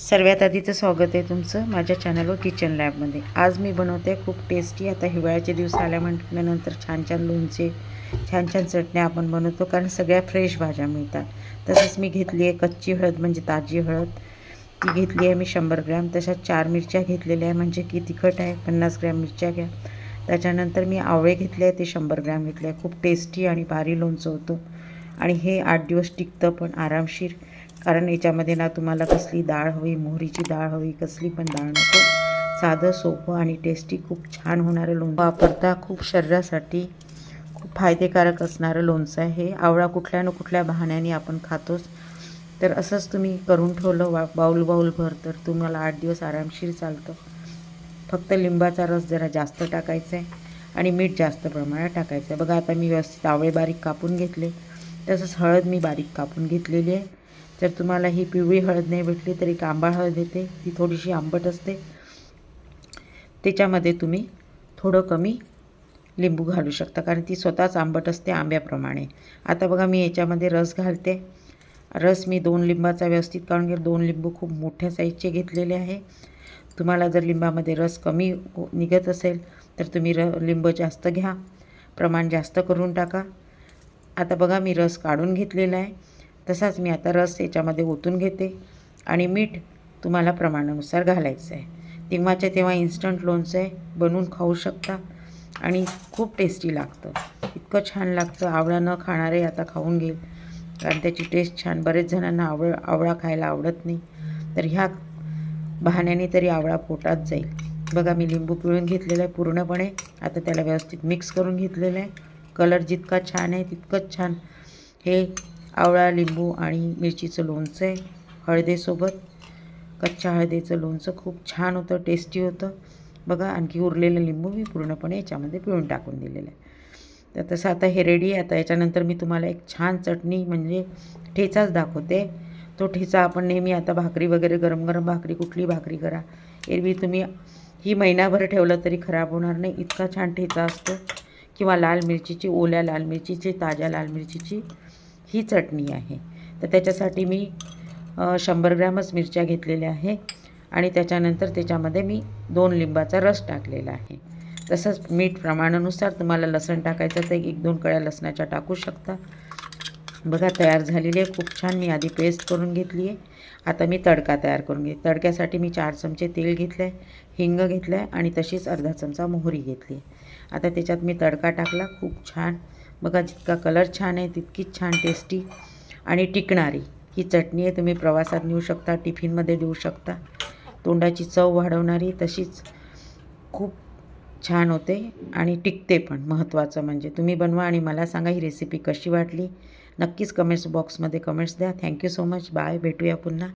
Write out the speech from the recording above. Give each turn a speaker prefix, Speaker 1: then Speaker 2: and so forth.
Speaker 1: सर्वात आधीचं स्वागत आहे तुमचं माझ्या चॅनलवर किचन लॅबमध्ये। आज मी बनवते खूप टेस्टी, आता हिवाळ्याचे दिवस आल्या म्हटल्यानंतर छान छान लोणचे, छान छान चटण्या आपण बनवतो, कारण सगळ्या फ्रेश भाज्या मिळतात। तसंच मी घेतली आहे कच्ची हळद, म्हणजे ताजी हळद, ती घेतली आहे मी 100 ग्रॅम। तशाच 4 मिरच्या घेतलेल्या आहे, म्हणजे की तिखट आहे 50 ग्रॅम मिरच्या घ्या। त्याच्यानंतर मी आवळे घेतले आहे, ते 100 ग्रॅम घेतले आहे। खूप टेस्टी आणि भारी लोणचं होतं, आणि हे 8 दिवस टिकतं पण आरामशीर, कारण याच्यामध्ये ना तुम्हाला कसली डाळ हवी, मोहरीची डाळ हवी, कसली पण डाळ नको। साधं सोपं आणि टेस्टी खूप छान होणारं लोणचं वापरता, खूप शरीरासाठी खूप फायदेकारक असणारं लोणचं आहे हे। आवळा कुठल्या न कुठल्या बहाण्याने आपण खातोच, तर असंच तुम्ही करून ठेवलं बाऊल भर, तर तुम्हाला 8 दिवस आरामशीर चालतं। फक्त लिंबाचा रस जरा जास्त टाकायचा आहे आणि मीठ जास्त प्रमाणात टाकायचं आहे। बघा आता मी व्यवस्थित आवळे बारीक कापून घेतले, तसंच हळद मी बारीक कापून घेतलेली आहे। जर तुम्हाला ही पिवळी हळद नाही भेटली तरी आंबट हळद येते, ती थोडीशी आंबट असते, त्याच्यामध्ये तुम्ही थोडं कमी लिंबू घालू शकता, कारण ती स्वतःच आंबट असते आंब्याप्रमाणे। आता बघा मी याच्यामध्ये रस घालते। रस मी 2 लिंबाचा व्यवस्थित काढून घेतला। 2 लिंबू खूप मोठ्या साईजचे घेतलेले आहे। तुम्हाला जर लिंबामध्ये रस कमी निघत असेल तर तुम्ही लिंब जास्त घ्या, प्रमाण जास्त करून टाका। आता बघा मी रस काढून घेतलेला आहे, तसाच मी आता रस याच्यामध्ये ओतून घेते, आणि मीठ तुम्हाला प्रमाणानुसार घालायचं आहे। तेव्हाच्या तेव्हा इन्स्टंट लोणचं आहे, बनवून खाऊ शकता आणि खूप टेस्टी लागतं, इतकं छान लागतं। आवळा न खाणारे आता खाऊन घेईल, कारण त्याची टेस्ट छान। बरेच जणांना आवळा खायला आवडत नाही, तर ह्या बहाण्याने तरी आवळा पोटात जाईल। बघा मी लिंबू पिळून घेतलेला आहे पूर्णपणे, आता त्याला व्यवस्थित मिक्स करून घेतलेलं आहे। कलर जितका छान आहे तितकंच छान हे आवळा, लिंबू आणि मिरचीचं लोणचं आहे हळदीसोबत। कच्च्या हळदीचं लोणचं खूप छान होतं, टेस्टी होतं। बघा आणखी उरलेलं लिंबू मी पूर्णपणे याच्यामध्ये पिळून टाकून दिलेलं आहे। तर तसं आता हे रेडी आहे। आता याच्यानंतर मी तुम्हाला एक छान चटणी, म्हणजे ठेचाच दाखवते। तो ठेचा आपण नेहमी आता भाकरी वगैरे, गरम गरम भाकरी, कुठली भाकरी करा, एरवी तुम्ही ही महिनाभर ठेवलं तरी खराब होणार नाही, इतका छान ठेचा असतो। किंवा लाल मिरचीची, ओल्या लाल मिरचीची, ताज्या लाल मिरचीची ही चटणी आहे। तर त्याच्यासाठी मी 100 ग्रॅमच मिरच्या घेतलेल्या आहे, आणि त्याच्यानंतर त्याच्यामध्ये मी 2 लिंबाचा रस टाकलेला आहे। तसंच मीठ प्रमाणानुसार, तुम्हाला लसण टाकायचं तर 1-2 कळ्या लसणाच्या टाकू शकता। बघा तयार झालेली आहे खूप छान, मी आधी पेस्ट करून घेतली आहे। आता मी तडका तयार करून घेते। तडक्यासाठी मी 4 चमचे तेल घेतलं आहे, हिंग घेतलं आहे, आणि तशीच अर्धा चमचा मोहरी घेतली आहे। आता त्याच्यात मी तडका टाकला, खूप छान। बघा जितका कलर छान आहे तितकीच छान टेस्टी आणि टिकणारी ही चटणी आहे। तुम्ही प्रवासात नेऊ शकता, टिफिनमध्ये देऊ शकता, तोंडाची चव वाढवणारी, तशीच खूप छान होते आणि टिकते पण। महत्त्वाचं म्हणजे तुम्ही बनवा आणि मला सांगा ही रेसिपी कशी वाटली। नक्कीच कमेंट्स बॉक्समध्ये कमेंट्स द्या। थँक्यू सो मच, बाय, भेटूया पुन्हा।